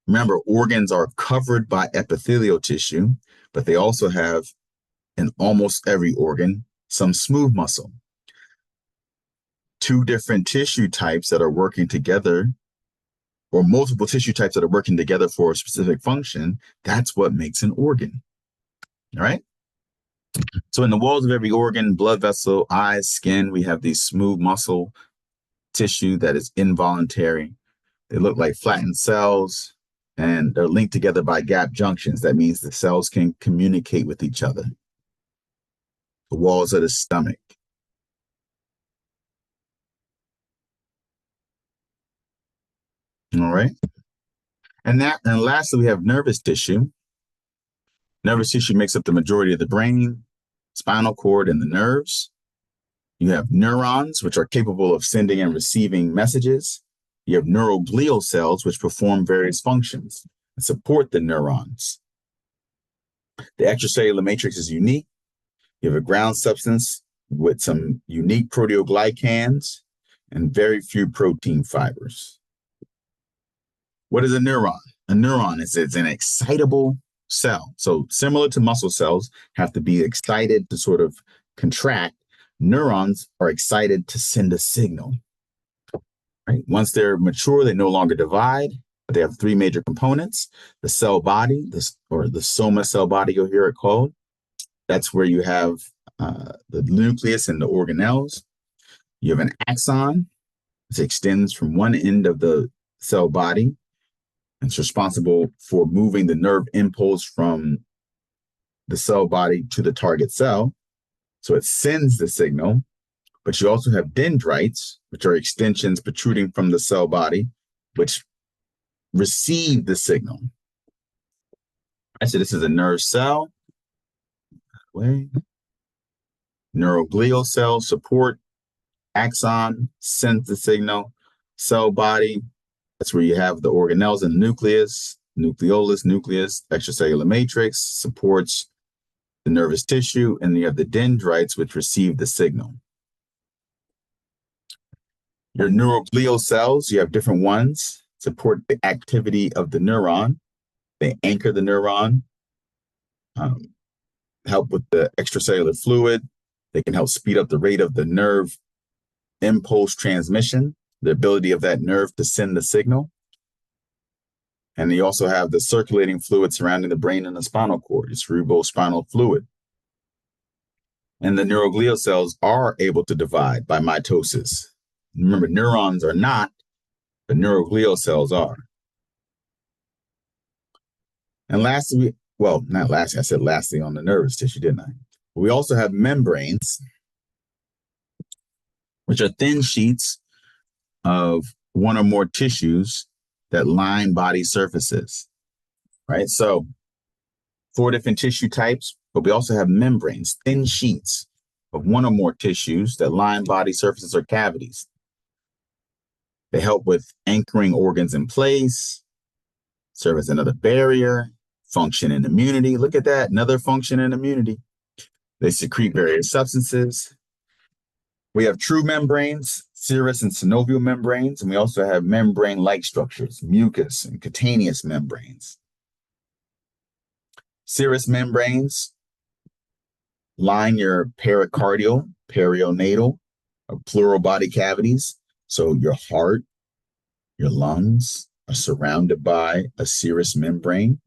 Remember, organs are covered by epithelial tissue, but they also have, in almost every organ, some smooth muscle. 2 different tissue types that are working together, or multiple tissue types that are working together for a specific function, that's what makes an organ. All right? So in the walls of every organ, blood vessel, eyes, skin, we have these smooth muscle tissue that is involuntary. They look like flattened cells, and they're linked together by gap junctions. That means the cells can communicate with each other. the walls of the stomach. All right. And lastly, we have nervous tissue. Nervous tissue makes up the majority of the brain, spinal cord, and the nerves. You have neurons, which are capable of sending and receiving messages. You have neuroglial cells, which perform various functions and support the neurons. The extracellular matrix is unique. You have a ground substance with some unique proteoglycans and very few protein fibers. What is a neuron? A neuron is an excitable cell. So similar to muscle cells, have to be excited to sort of contract. Neurons are excited to send a signal. Right? Once they're mature, they no longer divide, but they have three major components: the cell body, or the soma cell body, you'll hear it called. That's where you have the nucleus and the organelles. You have an axon, which extends from one end of the cell body. It's responsible for moving the nerve impulse from the cell body to the target cell. So it sends the signal. But you also have dendrites, which are extensions protruding from the cell body, which receive the signal. Right, so this is a nerve cell. Neuroglial cells support. Axon sends the signal. Cell body, that's where you have the organelles and the nucleus. Nucleolus, nucleus, extracellular matrix supports the nervous tissue. And you have the dendrites, which receive the signal. Your neuroglial cells, you have different ones, support the activity of the neuron. They anchor the neuron, help with the extracellular fluid. They can help speed up the rate of the nerve impulse transmission, the ability of that nerve to send the signal. And you also have the circulating fluid surrounding the brain and the spinal cord, the cerebrospinal fluid. And the neuroglial cells are able to divide by mitosis. Remember, neurons are not, but neuroglial cells are. And lastly, well, not lastly, I said lastly on the nervous tissue, didn't I? We also have membranes, which are thin sheets of one or more tissues that line body surfaces, right? So 4 different tissue types, but we also have membranes, thin sheets of one or more tissues that line body surfaces or cavities. They help with anchoring organs in place, serve as another barrier, function in immunity. Look at that, another function in immunity. They secrete various substances. We have true membranes, serous and synovial membranes, and we also have membrane-like structures, mucous and cutaneous membranes. Serous membranes line your pericardial, perionatal, or pleural body cavities. So your heart, your lungs are surrounded by a serous membrane,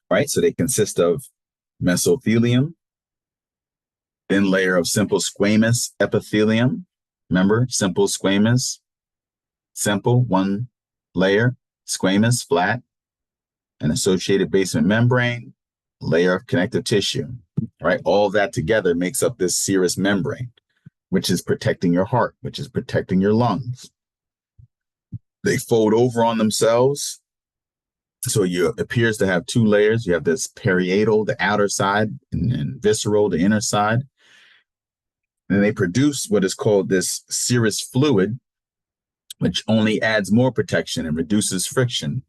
right? So they consist of mesothelium, thin layer of simple squamous epithelium. Remember, simple squamous, simple, one layer, squamous, flat, an associated basement membrane, layer of connective tissue, right? All that together makes up this serous membrane, which is protecting your heart, which is protecting your lungs. They fold over on themselves. So it appears to have 2 layers. You have this parietal, the outer side, and visceral, the inner side. And they produce what is called this serous fluid, which only adds more protection and reduces friction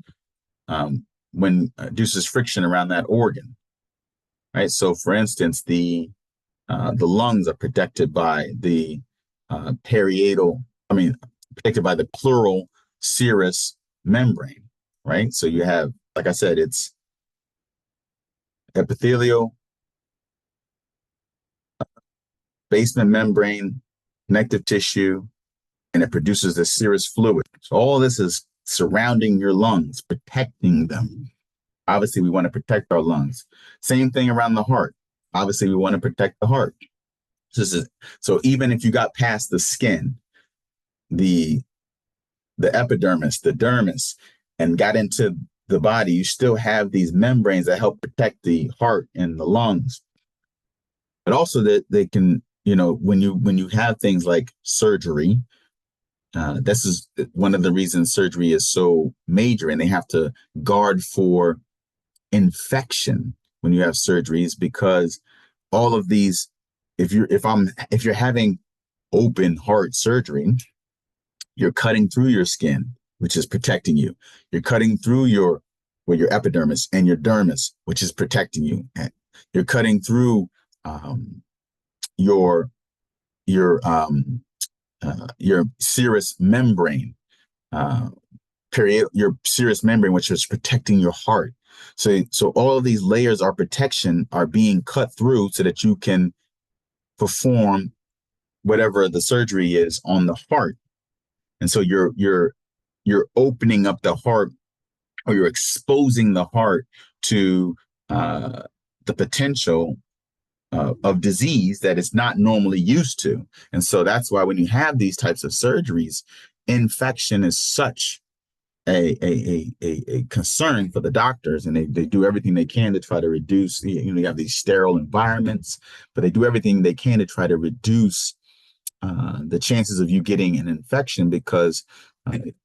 reduces friction around that organ, right? So, for instance, the lungs are protected by the protected by the pleural serous membrane, right? So you have, like I said, it's epithelial, basement membrane, connective tissue, and it produces the serous fluid. So all this is surrounding your lungs, protecting them. Obviously, we want to protect our lungs. Same thing around the heart. Obviously, we want to protect the heart. So even if you got past the skin, the epidermis, the dermis, and got into the body, you still have these membranes that help protect the heart and the lungs. but also that they can, when you have things like surgery, this is one of the reasons surgery is so major, and they have to guard for infection when you have surgeries, because all of these, if you're having open heart surgery, you're cutting through your skin, which is protecting you. You're cutting through your epidermis and your dermis, which is protecting you. And you're cutting through um, your your serous membrane, uh, your serous membrane, which is protecting your heart. So all of these layers of protection are being cut through so that you can perform whatever the surgery is on the heart. And so you're opening up the heart, or you're exposing the heart to uh, the potential of disease that it's not normally used to. And so that's why when you have these types of surgeries, infection is such a concern for the doctors, and they do everything they can to try to reduce. You have these sterile environments, but they do everything they can to try to reduce the chances of you getting an infection, because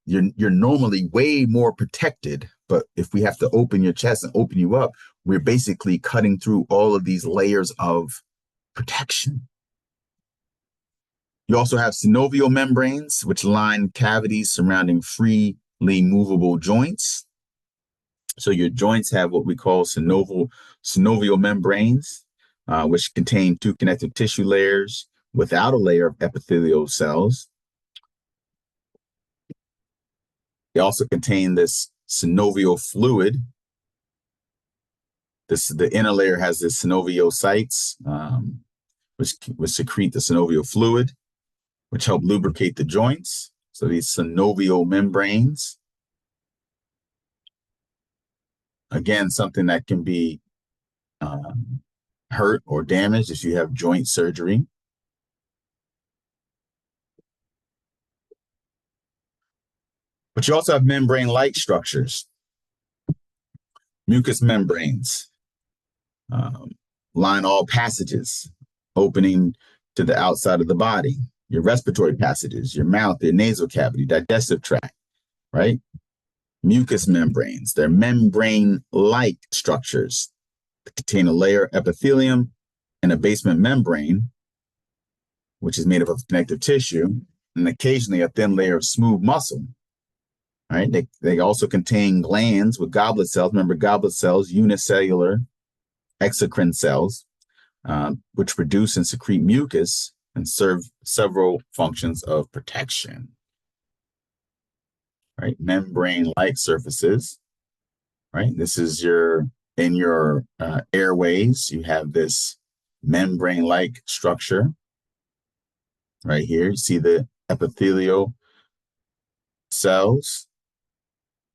you're normally way more protected. But if we have to open your chest and open you up, we're basically cutting through all of these layers of protection. You also have synovial membranes, which line cavities surrounding freely movable joints. So your joints have what we call synovial membranes, which contain two connective tissue layers without a layer of epithelial cells. They also contain this synovial fluid. The inner layer has the synoviocytes, which secrete the synovial fluid, which help lubricate the joints. So these synovial membranes, again, something that can be hurt or damaged if you have joint surgery. But you also have membrane-like structures, mucous membranes, um, line all passages, opening to the outside of the body, your respiratory passages, your mouth, your nasal cavity, digestive tract, right? Mucous membranes, they're membrane-like structures that contain a layer of epithelium and a basement membrane, which is made up of connective tissue, and occasionally a thin layer of smooth muscle. Right? They also contain glands with goblet cells. Remember, goblet cells, unicellular exocrine cells, which produce and secrete mucus and serve several functions of protection. Right? Membrane-like surfaces. Right? This is in your airways. You have this membrane-like structure. Right here, you see the epithelial cells,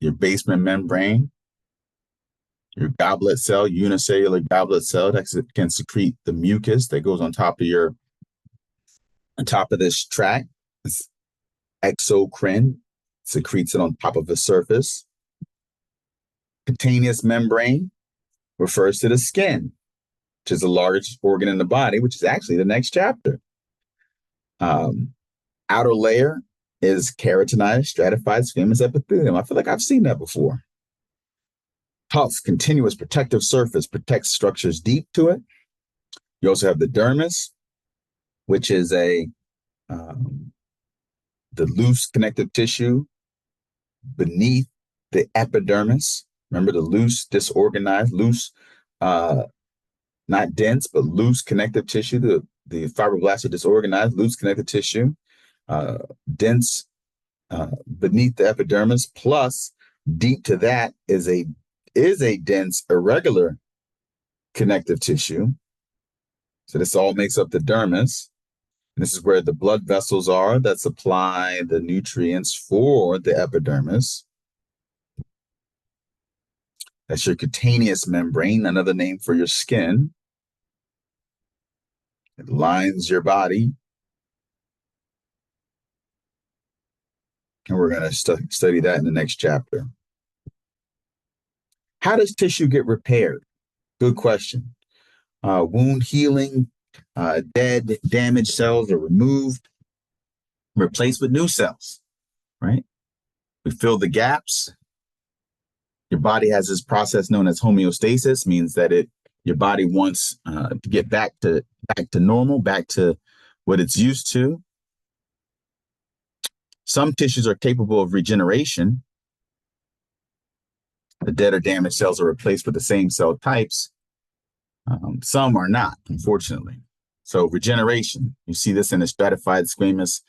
your basement membrane, your goblet cell, unicellular goblet cell that can secrete the mucus that goes on top of this tract. It's exocrine, secretes it on top of the surface. Cutaneous membrane refers to the skin, which is the largest organ in the body, which is actually the next chapter. Outer layer is keratinized, stratified squamous epithelium. I feel like I've seen that before. Tough, continuous protective surface protects structures deep to it. You also have the dermis, which is the loose connective tissue beneath the epidermis. Remember, the loose, disorganized, not dense, but loose connective tissue. The fibroblasts are disorganized, loose connective tissue, dense beneath the epidermis. Plus, deep to that is a dense, irregular connective tissue. So this all makes up the dermis. And this is where the blood vessels are that supply the nutrients for the epidermis. That's your cutaneous membrane, another name for your skin. It lines your body. And we're going to study that in the next chapter. How does tissue get repaired? Good question. Wound healing Dead, damaged cells are removed, replaced with new cells, right? We fill the gaps. Your body has this process known as homeostasis, means that your body wants to get back to normal, back to what it's used to. Some tissues are capable of regeneration. The dead or damaged cells are replaced with the same cell types. Some are not, unfortunately. So regeneration, you see this in the stratified squamous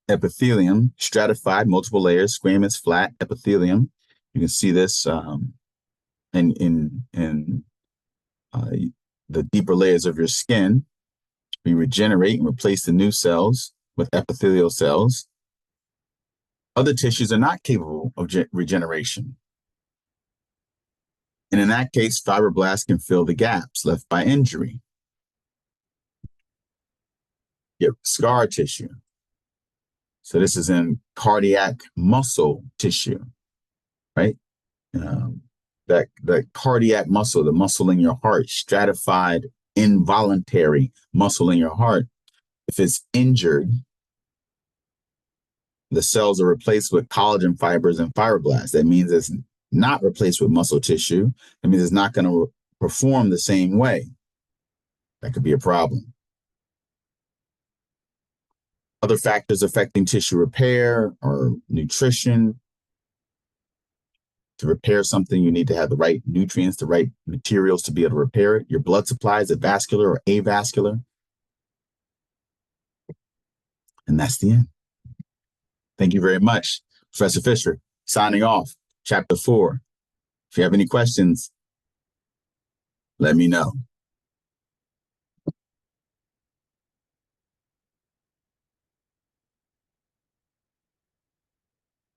epithelium, stratified, multiple layers, squamous, flat epithelium. You can see this in the deeper layers of your skin. We regenerate and replace the new cells with epithelial cells. Other tissues are not capable of regeneration. And in that case, fibroblasts can fill the gaps left by injury. You have scar tissue. So this is in cardiac muscle tissue, right? That cardiac muscle, the muscle in your heart, stratified involuntary muscle in your heart, if it's injured, the cells are replaced with collagen fibers and fibroblasts. That means it's not replaced with muscle tissue. That means it's not going to perform the same way. That could be a problem. Other factors affecting tissue repair or nutrition. To repair something, you need to have the right nutrients, the right materials to be able to repair it. Your blood supply, is it vascular or avascular? And that's the end. Thank you very much. Professor Fisher, signing off, chapter 4. If you have any questions, let me know.